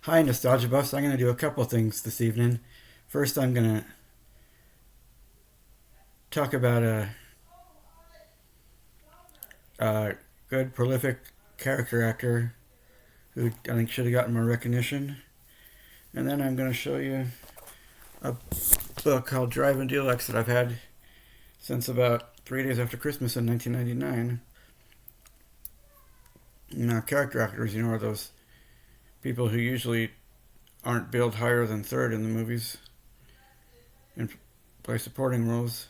Hi, Nostalgia Buffs. I'm going to do a couple things this evening. First, I'm going to talk about a good, prolific character actor who I think should have gotten more recognition. And then I'm going to show you a book called Drive and Deluxe that I've had since about 3 days after Christmas in 1999. Now, character actors, are those people who usually aren't billed higher than third in the movies and play supporting roles.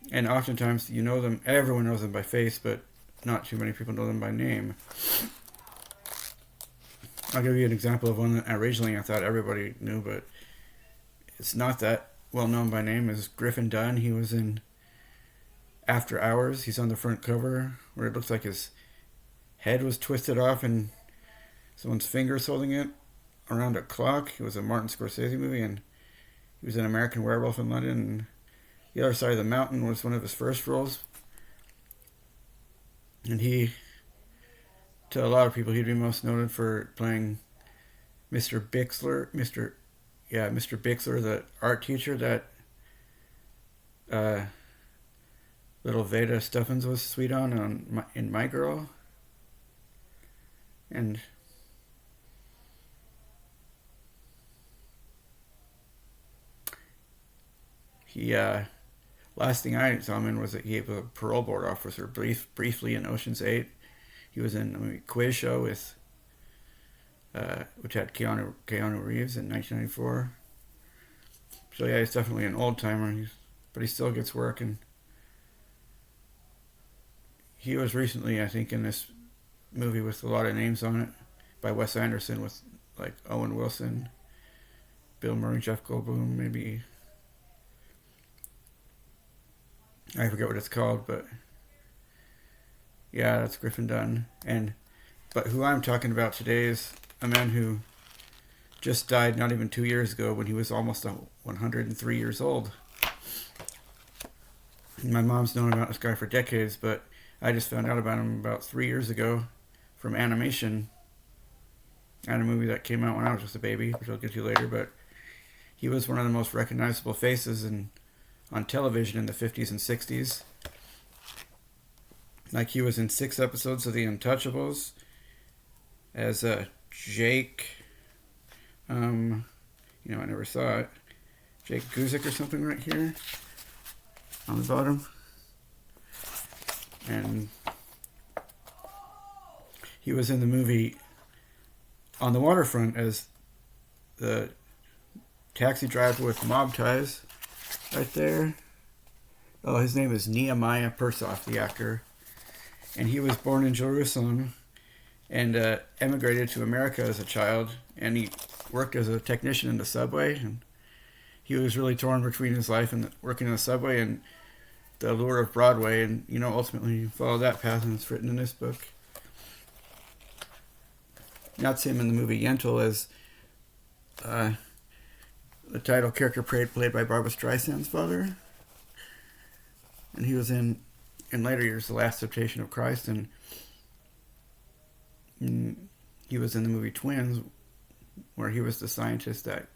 And oftentimes you know them, everyone knows them by face, but not too many people know them by name. I'll give you an example of one that originally I thought everybody knew, but it's not that well known by name. Is Griffin Dunn. He was in After Hours. He's on the front cover where it looks like his head was twisted off and someone's fingers holding it around a clock. It was a Martin Scorsese movie, and he was an American Werewolf in London. And The Other Side of the Mountain was one of his first roles. And to a lot of people, he'd be most noted for playing Mr. Bixler, Mr. Bixler, the art teacher that little Veda Stuffins was sweet on in My Girl. And he, last thing I saw him in was that he was a parole board officer briefly in Ocean's 8. He was in a quiz show with, which had Keanu Reeves in 1994. So yeah, he's definitely an old timer, but he still gets work. And he was recently, I think, in this movie with a lot of names on it by Wes Anderson with like Owen Wilson, Bill Murray, Jeff Goldblum, maybe. I forget what it's called, but yeah, that's Griffin Dunn. But who I'm talking about today is a man who just died not even 2 years ago when he was almost 103 years old. My mom's known about this guy for decades, but I just found out about him about 3 years ago from Animation, and a movie that came out when I was just a baby, which I'll get to later. But he was one of the most recognizable faces on television in the 50s and 60s. Like, he was in 6 episodes of The Untouchables as Jake. I never saw it. Jake Guzik or something right here on the bottom. And he was in the movie On the Waterfront as the taxi driver with mob ties right there. Oh, his name is Nehemiah Persoff, the actor. And he was born in Jerusalem and emigrated to America as a child. And he worked as a technician in the subway. And he was really torn between his life and working in the subway and the allure of Broadway. And, ultimately followed that path, and it's written in this book. That's him in the movie Yentl as the title character played by Barbra Streisand's father. And he was in later years, The Last Temptation of Christ, and he was in the movie Twins, where he was the scientist that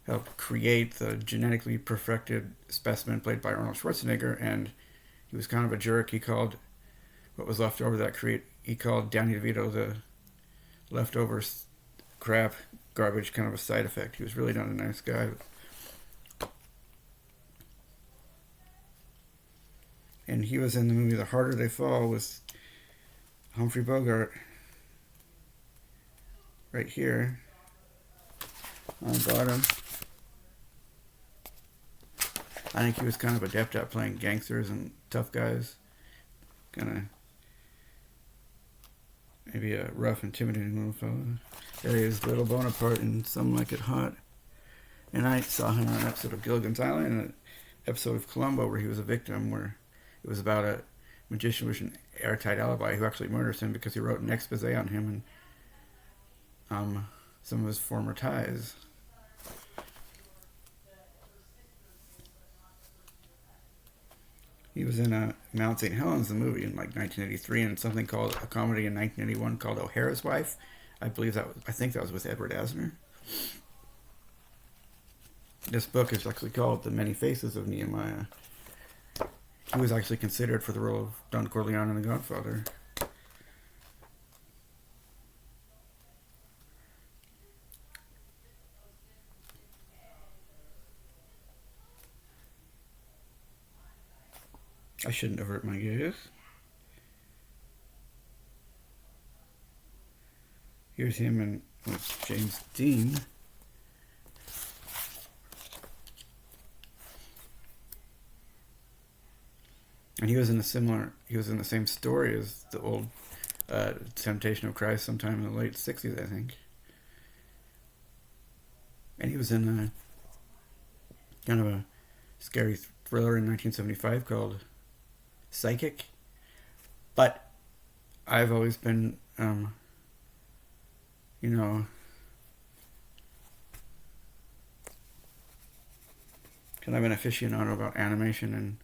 helped create the genetically perfected specimen played by Arnold Schwarzenegger. And he was kind of a jerk. He called what was left over he called Danny DeVito the leftover crap, garbage, kind of a side effect. He was really not a nice guy. And he was in the movie The Harder They Fall with Humphrey Bogart. Right here on the bottom. I think he was kind of adept at playing gangsters and tough guys. Kind of maybe a rough, intimidating little fellow. There he is, Little Bonaparte in Some Like It Hot. And I saw him on an episode of Gilligan's Island and an episode of Columbo where he was a victim, where it was about a magician with an airtight alibi who actually murders him because he wrote an expose on him and some of his former ties. He was in Mount St. Helens, the movie, in like 1983, and something called a comedy in 1981 called O'Hara's Wife. I think that was with Edward Asner. This book is actually called The Many Faces of Nehemiah. He was actually considered for the role of Don Corleone in The Godfather. I shouldn't avert my gaze. Here's him and with James Dean. And he was in the same story as the old Temptation of Christ sometime in the late 60s, I think. And he was in a kind of a scary thriller in 1975 called Psychic. But I've always been, kind of an aficionado about animation and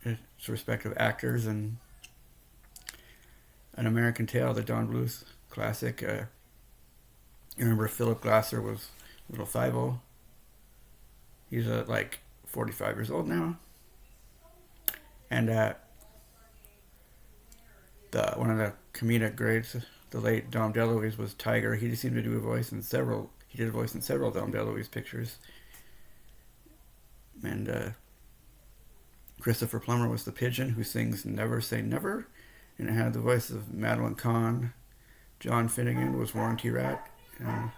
its respective actors, and An American Tail, the Don Bluth classic. You remember Philip Glasser was little 5-0. He's like 45 years old now. And one of the comedic greats, the late Dom DeLuise, was Tiger. He seemed to do a voice in several. He did a voice in several Dom DeLuise pictures. And Christopher Plummer was the pigeon who sings "Never Say Never," and it had the voice of Madeline Kahn. John Finnegan was Warren T. Rat. And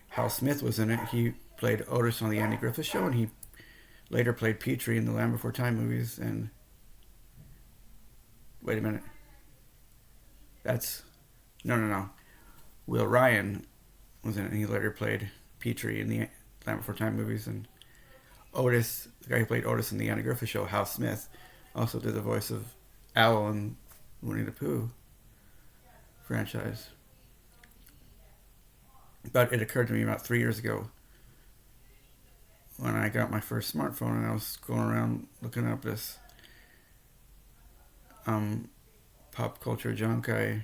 Hal Smith was in it. He played Otis on the Andy Griffith Show, and he later played Petrie in the Land Before Time movies. And wait a minute, that's no. Will Ryan was in it, and he later played Petrie in the Land Before Time movies. And Otis, the guy who played Otis in the Andy Griffith Show, Hal Smith, also did the voice of Owl in Winnie the Pooh franchise. But it occurred to me about 3 years ago when I got my first smartphone, and I was going around looking up this pop culture junk. I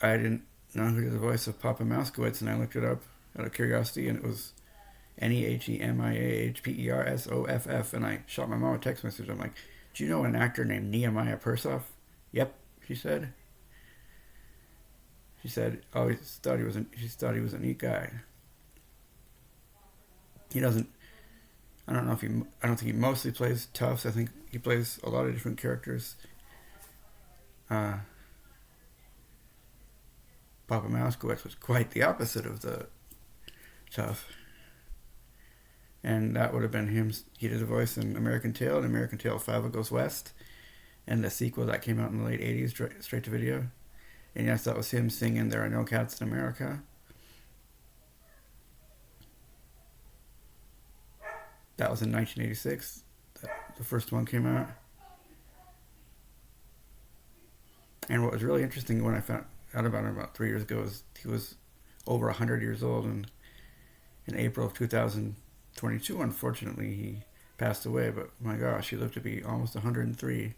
didn't know who did the voice of Papa Moskowitz, and I looked it up out of curiosity, and it was Nehemiahperssoff, and I shot my mom a text message. I'm like, "Do you know an actor named Nehemiah Persoff?" "Yep," she said. She said, "Oh, she thought he was a neat guy." He doesn't. I don't think he mostly plays toughs. I think he plays a lot of different characters. Papa Moskowitz was quite the opposite of the tough. And that would have been him. He did a voice in American Tail, and American Tail 5 Goes West, and the sequel that came out in the late 80s, straight to video. And yes, that was him singing "There Are No Cats in America." That was in 1986. The first one came out. And what was really interesting when I found out about him about 3 years ago is he was over 100 years old, and in April of 2022, unfortunately, he passed away. But my gosh, he lived to be almost 103.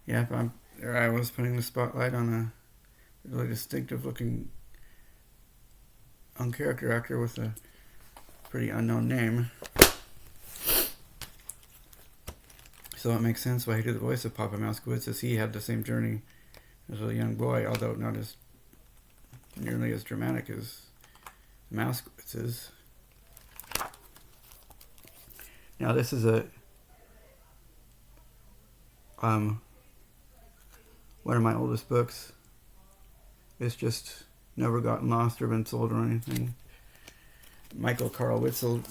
Yeah, I was putting the spotlight on a really distinctive looking character actor with a pretty unknown name. So it makes sense why he did the voice of Papa Moskowitz, as he had the same journey as a young boy, although not as nearly as dramatic as Moskowitz's. Now this is one of my oldest books. It's just never gotten lost or been sold or anything. Michael Carl Witzel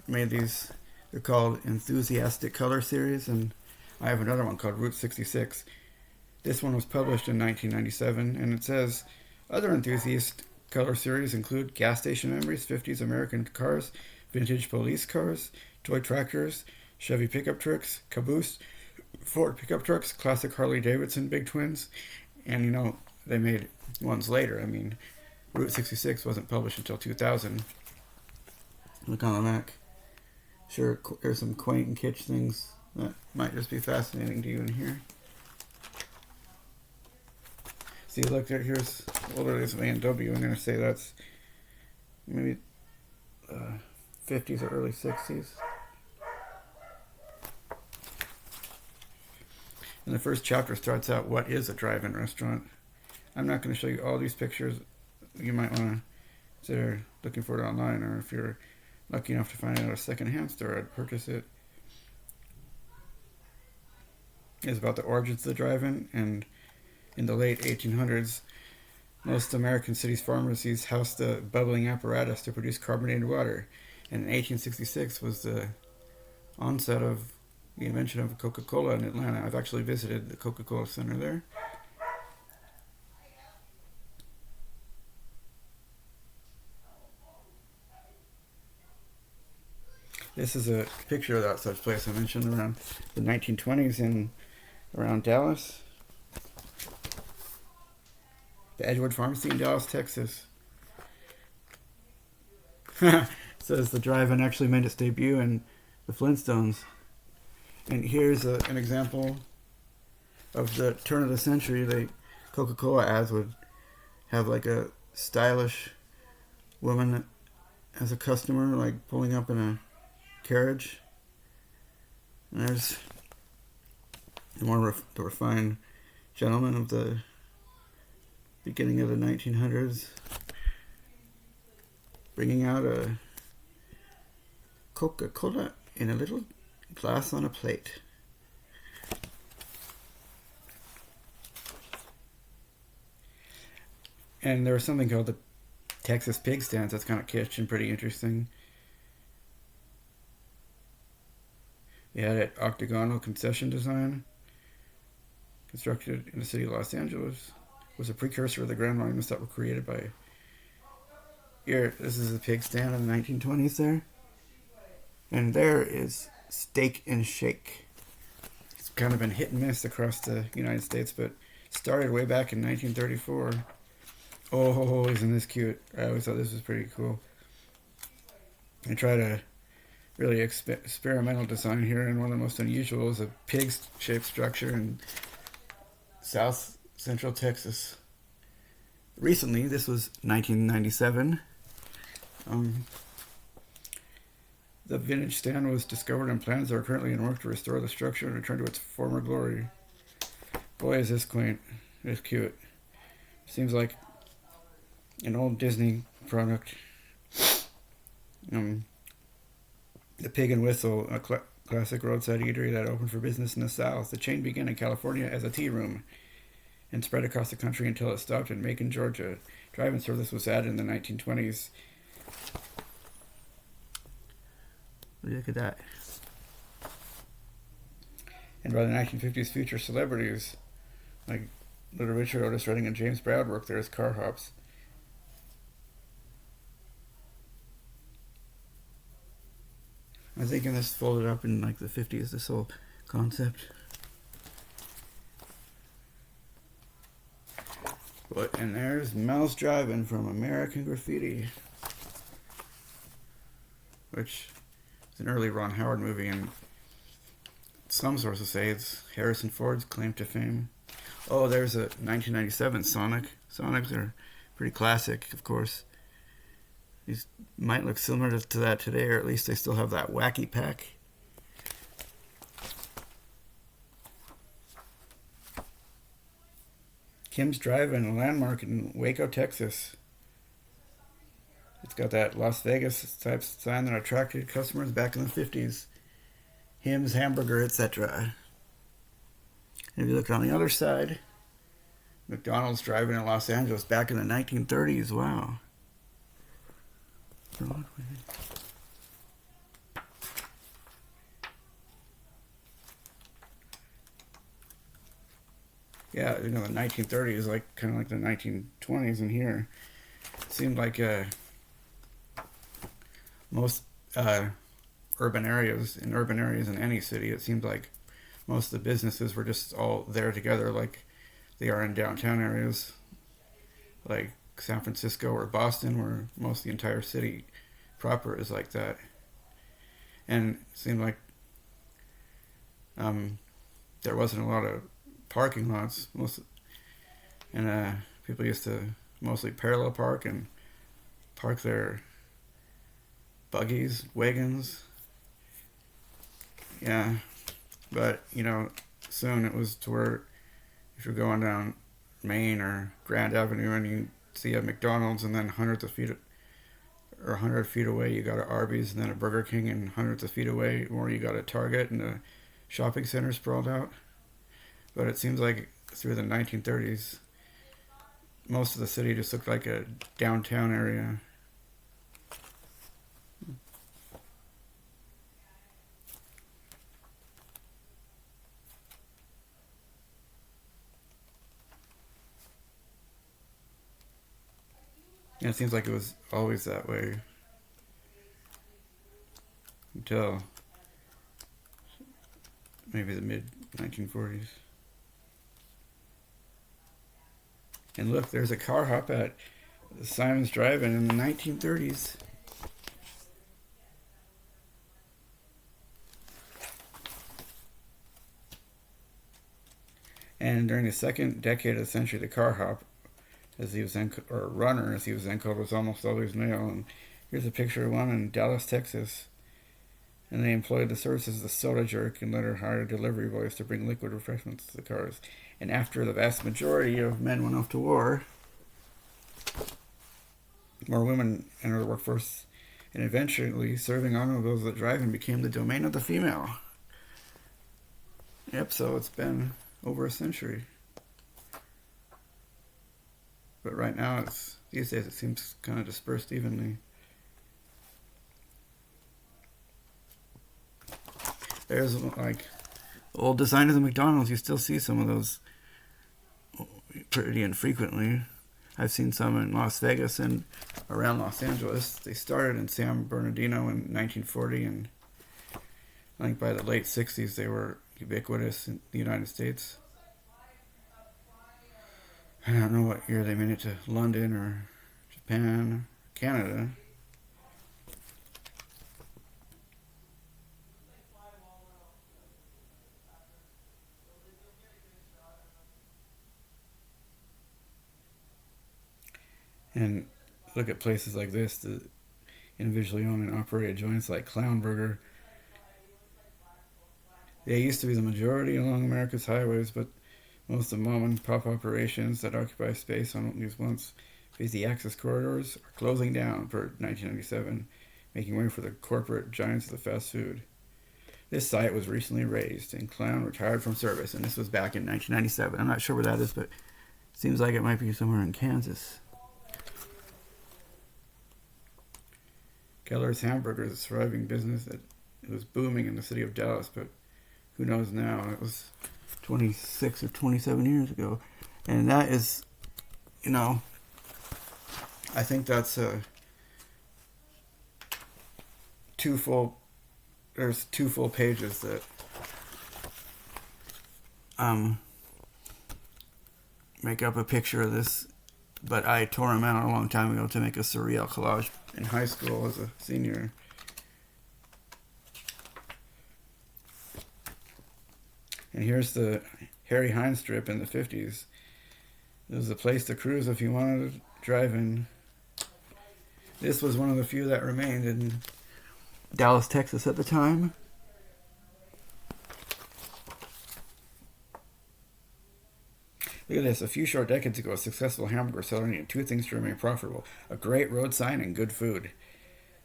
made these. They're called Enthusiastic Color Series, and I have another one called Route 66. This one was published in 1997, and it says, other enthusiast color series include gas station memories, 50s American cars, vintage police cars, toy tractors, Chevy pickup trucks, caboose, Ford pickup trucks, classic Harley Davidson big twins, and they made ones later. I mean, Route 66 wasn't published until 2000. Look on the back. Sure, there's some quaint and kitsch things That might just be fascinating to you in here. See, look, here's older this A&W. I'm going to say that's maybe 50s or early 60s. And the first chapter starts out, what is a drive-in restaurant? I'm not going to show you all these pictures. You might want to consider looking for it online, or if you're lucky enough to find it at a second-hand store, I'd purchase it. It's about the origins of the drive-in, and in the late 1800s, most American cities' pharmacies housed the bubbling apparatus to produce carbonated water. And in 1866 was the onset of the invention of Coca-Cola in Atlanta. I've actually visited the Coca-Cola Center there. This is a picture of that such place I mentioned around the 1920s in around Dallas. The Edgewood Pharmacy in Dallas, Texas. Says the drive-in actually made its debut in the Flintstones. And here's an example of the turn of the century. The Coca-Cola ads would have like a stylish woman as a customer, like pulling up in a carriage. And there's the more the refined gentleman of the beginning of the 1900s bringing out a Coca-Cola in a little glass on a plate. And there was something called the Texas Pig Stands that's kind of kitsch and pretty interesting. They had an octagonal concession design constructed in the city of Los Angeles. It was a precursor of the grand monuments that were created by... Here, this is a pig stand in the 1920s there. And there is Steak and Shake. It's kind of been hit and miss across the United States, but started way back in 1934. Oh, isn't this cute? I always thought this was pretty cool. They tried a really experimental design here, and one of the most unusual is a pig-shaped structure in South Central Texas. Recently, this was 1997. The vintage stand was discovered, and plans are currently in work to restore the structure and return to its former glory. Boy, is this quaint. It's cute. Seems like an old Disney product. The Pig and Whistle, a classic roadside eatery that opened for business in the South. The chain began in California as a tea room and spread across the country until it stopped in Macon, Georgia. Drive-in service was added in the 1920s. Look at that. And by the 1950s, future celebrities like Little Richard, Otis Redding, and James Brown worked there as car hops. I was thinking this folded up in like the 50s, this whole concept. And there's Mel's Drive-In from American Graffiti, which is an early Ron Howard movie, and some sources say it's Harrison Ford's claim to fame. Oh, there's a 1997 Sonic. Sonics are pretty classic, of course. These might look similar to that today, or at least they still have that wacky pack. Kim's Drive-In, a landmark in Waco, Texas. It's got that Las Vegas type sign that attracted customers back in the 50s. Him's Hamburger, etc. And if you look on the other side, McDonald's Drive-In in Los Angeles back in the 1930s. Wow. Yeah, you know, the 1930s, like kind of like the 1920s in here. It seemed like most urban areas in any city, it seemed like most of the businesses were just all there together, like they are in downtown areas, like San Francisco or Boston, where most of the entire city proper is like that. And it seemed like Um, there wasn't a lot of parking lots. People used to mostly parallel park and park their buggies, wagons. Yeah, but soon it was to where if you're going down Main or Grand Avenue and you see a McDonald's, and then hundreds of feet or 100 feet away you got an Arby's, and then a Burger King, and hundreds of feet away more you got a Target and a shopping center sprawled out. But it seems like through the 1930s, most of the city just looked like a downtown area. And it seems like it was always that way until maybe the mid 1940s. And look, there's a car hop at Simon's Drive-In in the 1930s. And during the second decade of the century, the car hop, as he was then, or runner, as he was then called, was almost always male. And here's a picture of one in Dallas, Texas. And they employed the services of the soda jerk and later hired delivery boys to bring liquid refreshments to the cars. And after the vast majority of men went off to war, more women entered the workforce, and eventually serving automobiles at drive-in became the domain of the female. Yep, so it's been over a century. But right now, these days it seems kind of dispersed evenly. There's like old design of the McDonald's. You still see some of those pretty infrequently. I've seen some in Las Vegas and around Los Angeles. They started in San Bernardino in 1940, and I think by the late 60s they were ubiquitous in the United States. I don't know what year they made it to London or Japan, Canada. And look at places like this, the individually owned and operated joints like Clown Burger. They used to be the majority along America's highways, but most of the mom and pop operations that occupy space on these once busy access corridors are closing down per 1997, making way for the corporate giants of the fast food. This site was recently razed and Clown retired from service, and this was back in 1997. I'm not sure where that is, but it seems like it might be somewhere in Kansas. Keller's Hamburgers is a thriving business that it was booming in the city of Dallas, but who knows now? It was 26 or 27 years ago. And that is, I think that's there's 2 full pages that make up a picture of this, but I tore them out a long time ago to make a surreal collage in high school as a senior. And here's the Harry Hines strip in the 50s. It was a place to cruise if you wanted to drive in. This was one of the few that remained in Dallas, Texas at the time. Look at this. A few short decades ago, a successful hamburger seller needed 2 things to remain profitable: a great road sign and good food.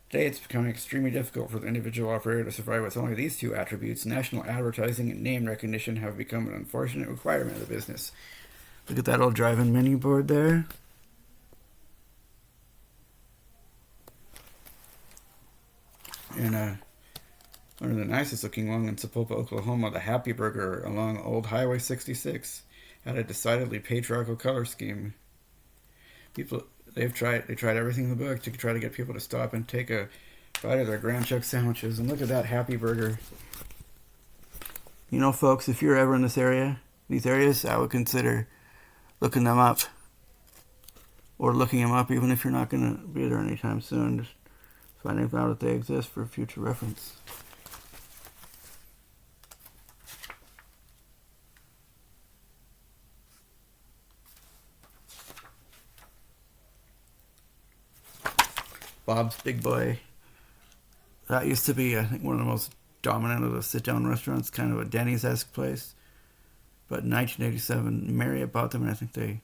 Today, it's becoming extremely difficult for the individual operator to survive with only these 2 attributes. National advertising and name recognition have become an unfortunate requirement of the business. Look at that old drive-in menu board there. And one of the nicest looking one in Sapulpa, Oklahoma, the Happy Burger along Old Highway 66. Had a decidedly patriarchal color scheme. They tried everything in the book to try to get people to stop and take a bite of their Grand Chuck sandwiches. And look at that Happy Burger. Folks, if you're ever in these areas, I would consider looking them up, or looking them up even if you're not going to be there anytime soon. Just finding out if they exist for future reference. Bob's Big Boy. That used to be, I think, one of the most dominant of the sit-down restaurants, kind of a Denny's-esque place. But in 1987, Marriott bought them, and I think they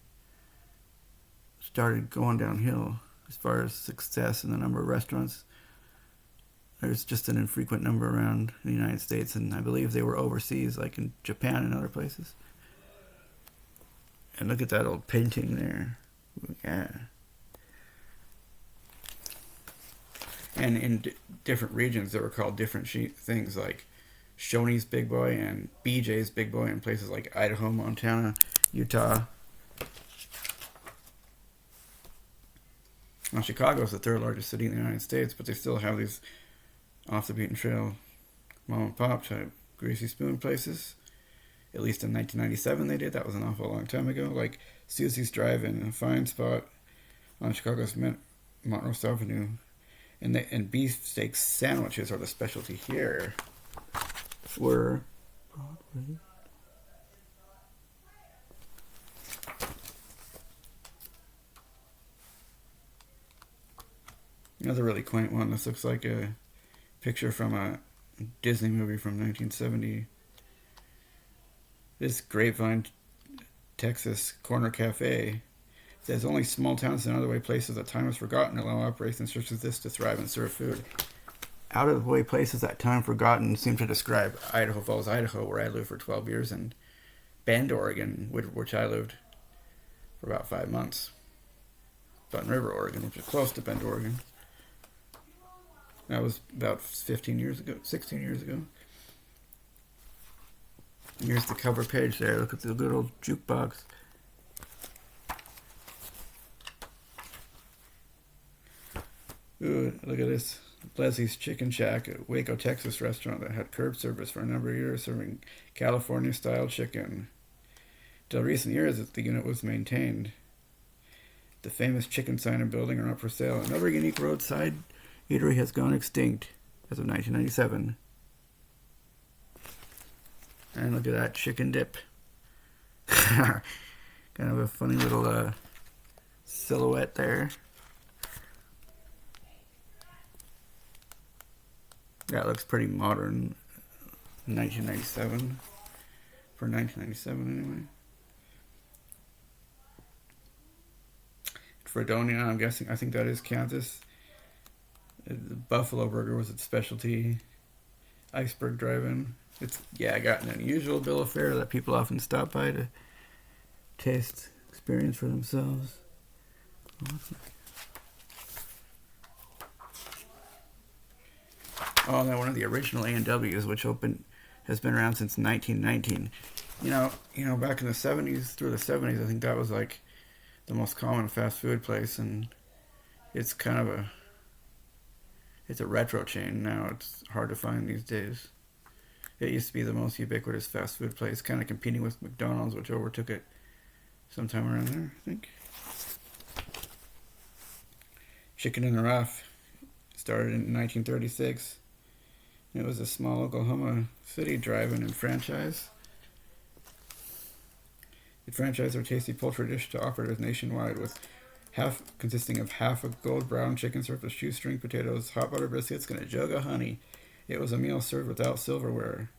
started going downhill as far as success and the number of restaurants. There's just an infrequent number around the United States, and I believe they were overseas, like in Japan and other places. And look at that old painting there. Yeah. And in different regions, they were called different things, like Shoney's Big Boy and BJ's Big Boy in places like Idaho, Montana, Utah. Well, Chicago is the third largest city in the United States, but they still have these off the beaten trail mom and pop type greasy spoon places. At least in 1997 they did. That was an awful long time ago. Like Susie's Drive-In, a fine spot on Chicago's Montrose Avenue. And beefsteak sandwiches are the specialty here. Were Broadway. Another really quaint one. This looks like a picture from a Disney movie from 1970. This Grapevine, Texas Corner Cafe says only small towns and out-of-the-way places that time is forgotten allow operations such as this to thrive and serve food. Out-of-the-way places that time forgotten seem to describe Idaho Falls, Idaho, where I lived for 12 years, and Bend, Oregon, which I lived for about 5 months. Button River, Oregon, which is close to Bend, Oregon. That was about 16 years ago. And here's the cover page there. Look at the good old jukebox. Ooh, look at this. Leslie's Chicken Shack, a Waco, Texas restaurant that had curb service for a number of years, serving California-style chicken. Till recent years, the unit was maintained. The famous chicken sign and building are not for sale. Another unique roadside eatery has gone extinct as of 1997. And look at that chicken dip. Kind of a funny little silhouette there. That looks pretty modern. 1997. For 1997 anyway. Fredonia, I'm guessing, I think that is Kansas. The Buffalo Burger was its specialty. Iceberg Drive-In. It's got an unusual bill of fare that people often stop by to taste, experience for themselves. Oh, and then one of the original A&Ws, which has been around since 1919. You know, back in the 70s, through the 70s, I think that was like the most common fast food place, and it's kind of it's a retro chain now. It's hard to find these days. It used to be the most ubiquitous fast food place, kind of competing with McDonald's, which overtook it sometime around there, I think. Chicken in the Rough started in 1936. It was a small Oklahoma City drive-in and franchise. It franchised their tasty poultry dish to operators nationwide, with consisting of half a gold brown chicken served with shoestring potatoes, hot butter biscuits, and a jug of honey. It was a meal served without silverware.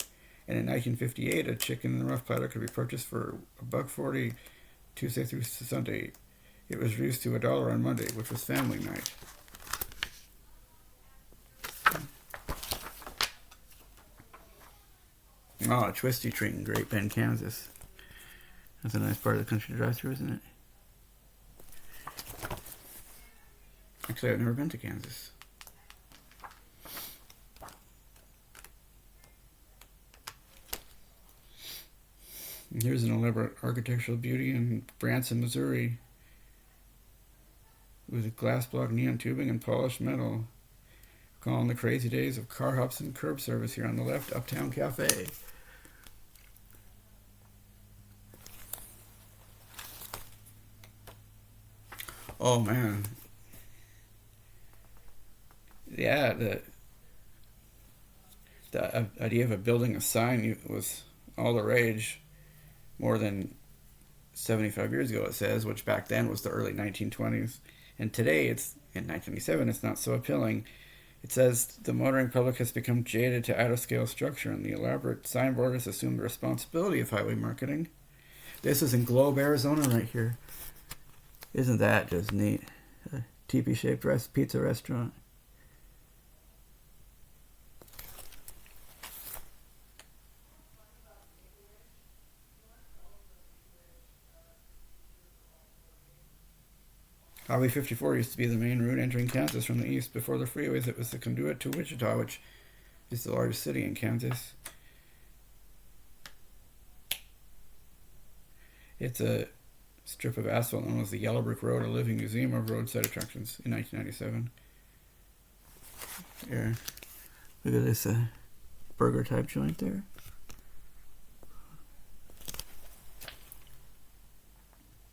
And in 1958, a chicken in the rough platter could be purchased for $1.40 Tuesday through Sunday. It was reduced to $1 on Monday, which was family night. Oh, a Twisty Treat in Great Bend, Kansas. That's a nice part of the country to drive through, isn't it? Actually, I've never been to Kansas. And here's an elaborate architectural beauty in Branson, Missouri, with a glass block neon tubing and polished metal. Calling the crazy days of car hops and curb service here on the left, Uptown Cafe. Oh man. Yeah, the idea of building a sign was all the rage more than 75 years ago, it says, which back then was the early 1920s. And today it's In 1997, it's not so appealing. It says the motoring public has become jaded to out-of-scale structure, and the elaborate signboarders assume the responsibility of highway marketing. This is in Globe, Arizona, right here. Isn't that just neat? A teepee-shaped pizza restaurant. Highway 54 used to be the main route entering Kansas from the east. Before the freeways, it was the conduit to Wichita, which is the largest city in Kansas. It's a strip of asphalt known as the Yellow Brick Road, a living museum of roadside attractions in 1997. Here, look at this burger type joint there.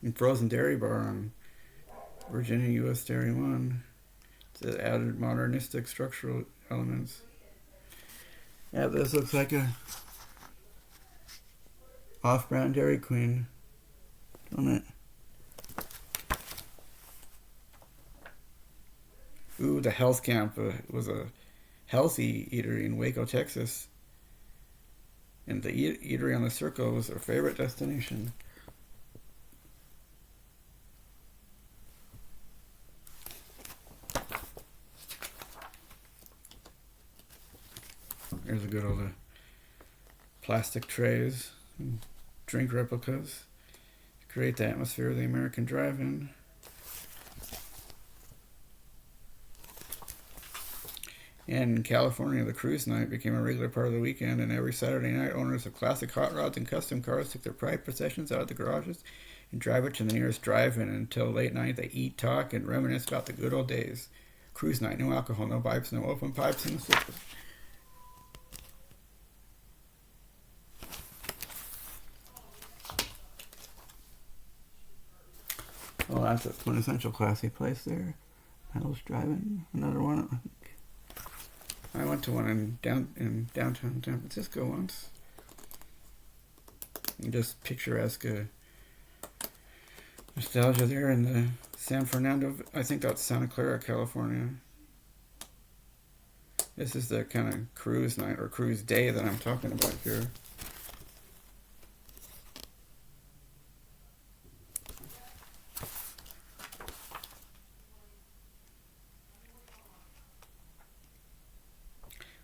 And frozen dairy bar on Virginia US 31. It's added modernistic structural elements. Yeah, this looks like a off-brand Dairy Queen, don't it? Ooh, the Health Camp was a healthy eatery in Waco, Texas. And the eatery on the Circle was our favorite destination. There's a good old plastic trays and drink replicas to create the atmosphere of the American drive-in. And in California, the cruise night became a regular part of the weekend, and every Saturday night, owners of classic hot rods and custom cars took their pride possessions out of the garages and drive it to the nearest drive-in. Until late night, they eat, talk, and reminisce about the good old days. Cruise night, no alcohol, no pipes, no open pipes in the surface. Oh, that's a quintessential classy place there. Hell's Drive-In, another one. I went to one in downtown San Francisco once. And just picturesque nostalgia there in the San Fernando. I think that's Santa Clara, California. This is the kind of cruise night or cruise day that I'm talking about here.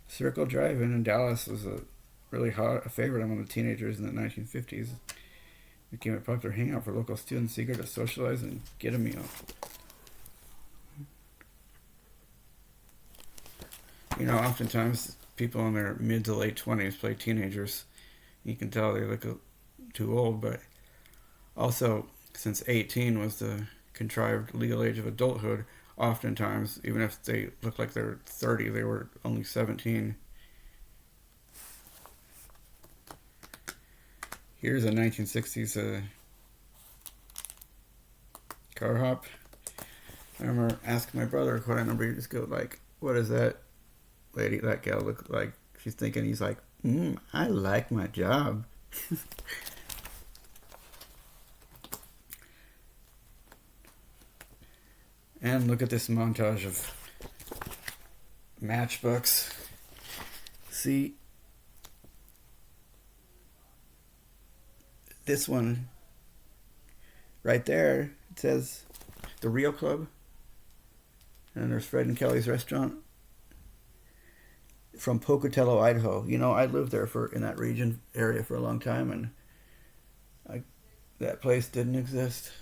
Circle Drive-In in Dallas was a favorite among the teenagers in the 1950s. It became a popular hangout for local students eager to socialize and get a meal. You know, oftentimes people in their mid to late 20s play teenagers. You can tell they look too old, but also since 18 was the contrived legal age of adulthood, oftentimes, even if they look like they're 30, they were only 17. Here's a 1960s car hop. I remember asking my brother quite a number of years ago, like, what does that lady, that gal look like? She's thinking, he's like, I like my job. And look at this montage of matchbooks. See, this one right there, it says the Rio Club. And there's Fred and Kelly's restaurant from Pocatello, Idaho. You know, I lived there in that area for a long time, and that place didn't exist.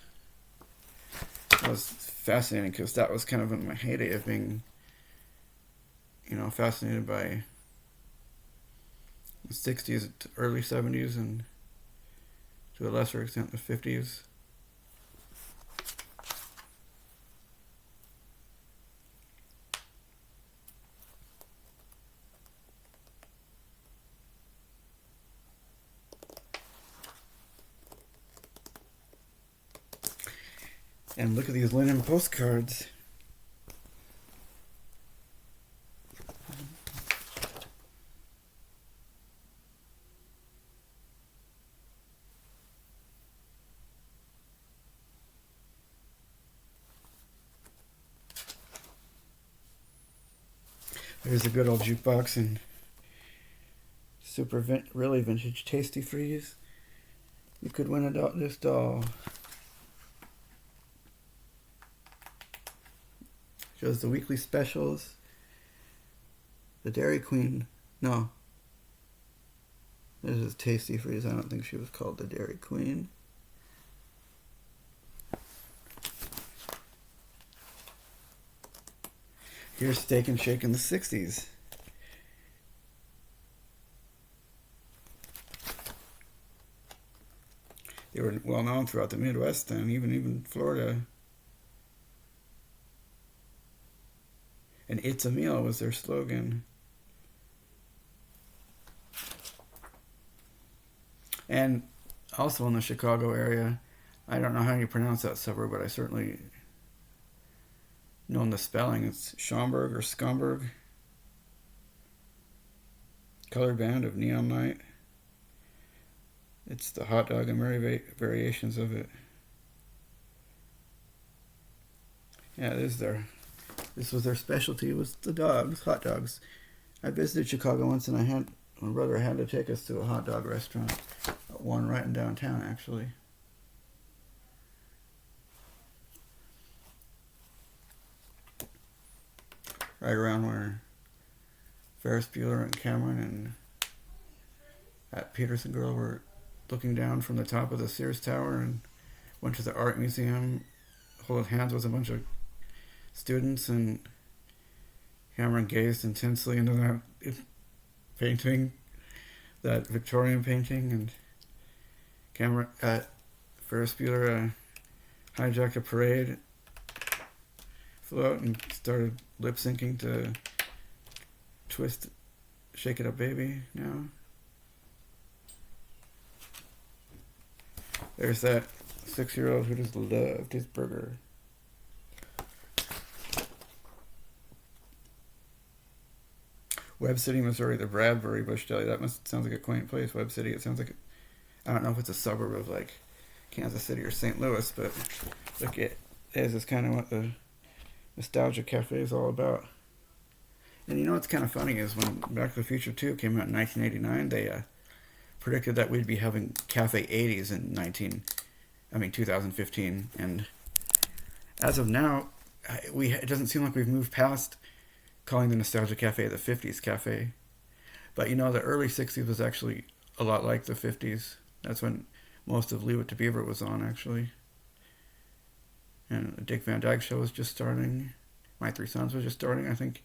It was fascinating because that was kind of in my heyday of being, fascinated by the 60s, early 70s, and to a lesser extent the 50s. And look at these linen postcards. There's a good old jukebox and really vintage Tasty Freeze. You could win this doll. Shows the weekly specials. The Dairy Queen. No. This is Tasty Freeze. I don't think she was called the Dairy Queen. Here's Steak and Shake in the 60s. They were well known throughout the Midwest and even Florida. And "It's a Meal" was their slogan. And also in the Chicago area, I don't know how you pronounce that suburb, but I certainly know the spelling. It's Schaumburg or Scumberg. Colored band of Neon Night. It's the hot dog and variations of it. Yeah, this was their specialty, was the dogs, hot dogs. I visited Chicago once, and my brother had to take us to a hot dog restaurant, one right in downtown, actually. Right around where Ferris Bueller and Cameron and that Peterson girl were looking down from the top of the Sears Tower and went to the art museum, holding hands with a bunch of students, and Cameron gazed intensely into that painting, that Victorian painting, and Ferris Bueller hijacked a parade, flew out and started lip syncing to Twist, Shake It Up Baby now. There's that 6-year-old who just loved his burger. Webb City, Missouri, the Bradbury Bush Deli. That sounds like a quaint place. Webb City. It sounds like I don't know if it's a suburb of like Kansas City or St. Louis, but look, it is kind of what the Nostalgia Cafe is all about. And you know what's kind of funny is when Back to the Future 2 came out in 1989, they predicted that we'd be having Cafe 80s in 2015, and as of now, it doesn't seem like we've moved past calling the Nostalgia Cafe the 50s Cafe. But you know, the early 60s was actually a lot like the 50s. That's when most of Leave It to Beaver was on, actually. And the Dick Van Dyke Show was just starting. My Three Sons was just starting, I think.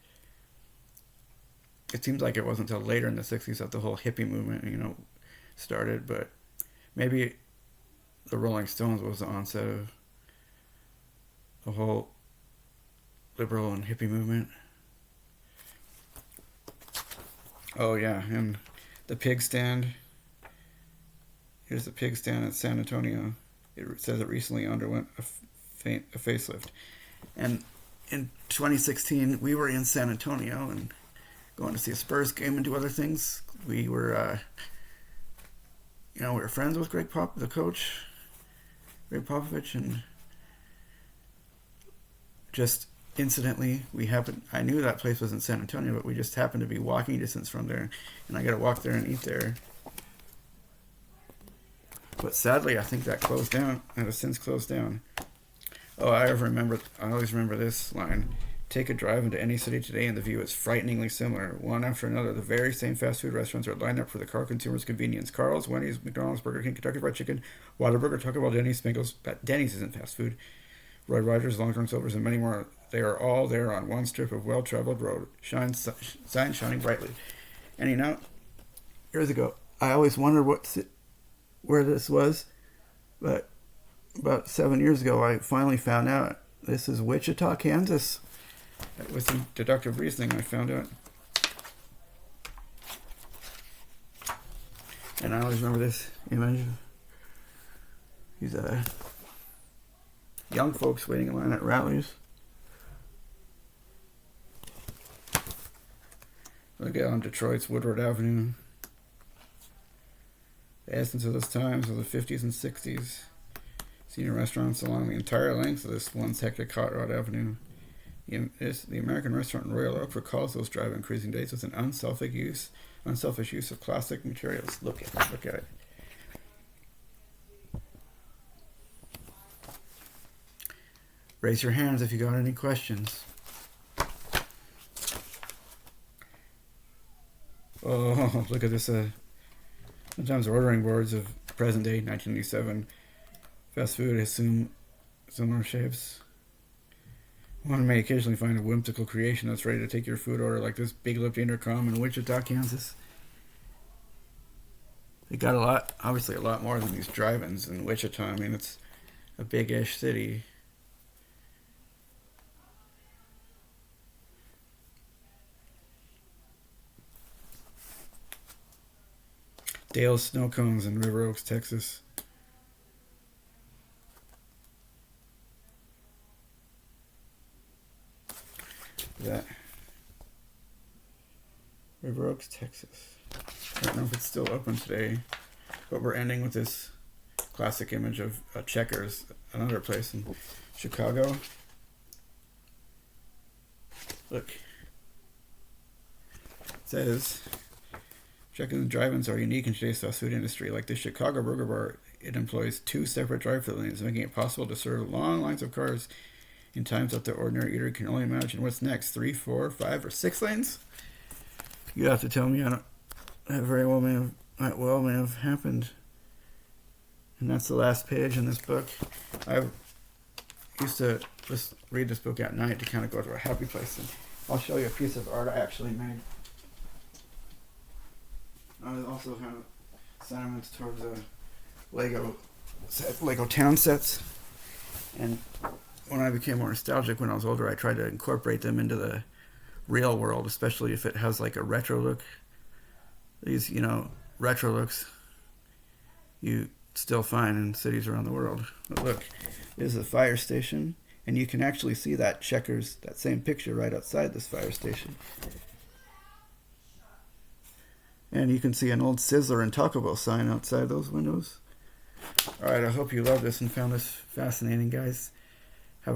It seems like it wasn't until later in the 60s that the whole hippie movement, started, but maybe the Rolling Stones was the onset of the whole liberal and hippie movement. Oh yeah, and the pig stand. Here's the pig stand at San Antonio. It says it recently underwent a facelift. And in 2016, we were in San Antonio and going to see a Spurs game and do other things. We were, we were friends with the coach, Greg Popovich, and just incidentally, I knew that place was in San Antonio, but we just happened to be walking distance from there, and I got to walk there and eat there. But sadly, I think that closed down. It has since closed down. Oh, I always remember this line. Take a drive into any city today and the view is frighteningly similar. One after another, the very same fast food restaurants are lined up for the car consumer's convenience. Carl's, Wendy's, McDonald's, Burger King, Kentucky Fried Chicken, Whataburger, Taco Bell, Denny's, Sprinkles. Denny's isn't fast food. Roy Rogers, Longhorn Silvers, and many more. They are all there on one strip of well-traveled road. Signs shining brightly. And years ago, I always wondered where this was, but about 7 years ago, I finally found out. This is Wichita, Kansas. With some deductive reasoning, I found out. And I always remember this image. These young folks waiting in line at rallies. Look out on Detroit's Woodward Avenue. The essence of those times of the 50s and 60s. Senior restaurants along the entire length of this once hectic hot rod avenue. The American restaurant Royal Oak recalls those drive-in cruising days with an unselfish use of classic materials. Look at it. Look at it. Raise your hands if you got any questions. Oh, look at this. Sometimes ordering boards of present day 1987 fast food assume similar shapes. One may occasionally find a whimsical creation that's ready to take your food order, like this big lipped intercom in Wichita, Kansas. They got obviously a lot more than these drive-ins in Wichita. I mean, it's a big-ish city. Dale's Snow Cones in River Oaks, Texas. That River Oaks, Texas. I don't know if it's still open today, but we're ending with this classic image of Checkers, another place in Chicago. Look. It says, Checkers and drive-ins are unique in today's fast food industry. Like the Chicago Burger Bar, it employs 2 separate drive-thru lanes, making it possible to serve long lines of cars in times that the ordinary eater can only imagine. What's next? 3, 4, 5, or 6 lanes? You have to tell me. That very well may have happened. And that's the last page in this book. I used to just read this book at night to kind of go to a happy place. And I'll show you a piece of art I actually made. I also have sentiments towards Lego town sets. And when I became more nostalgic when I was older, I tried to incorporate them into the real world, especially if it has like a retro look. These, retro looks you still find in cities around the world. But look, this is a fire station, and you can actually see that Checkers, that same picture right outside this fire station. And you can see an old Sizzler and Taco Bell sign outside those windows. Alright, I hope you love this and found this fascinating, guys.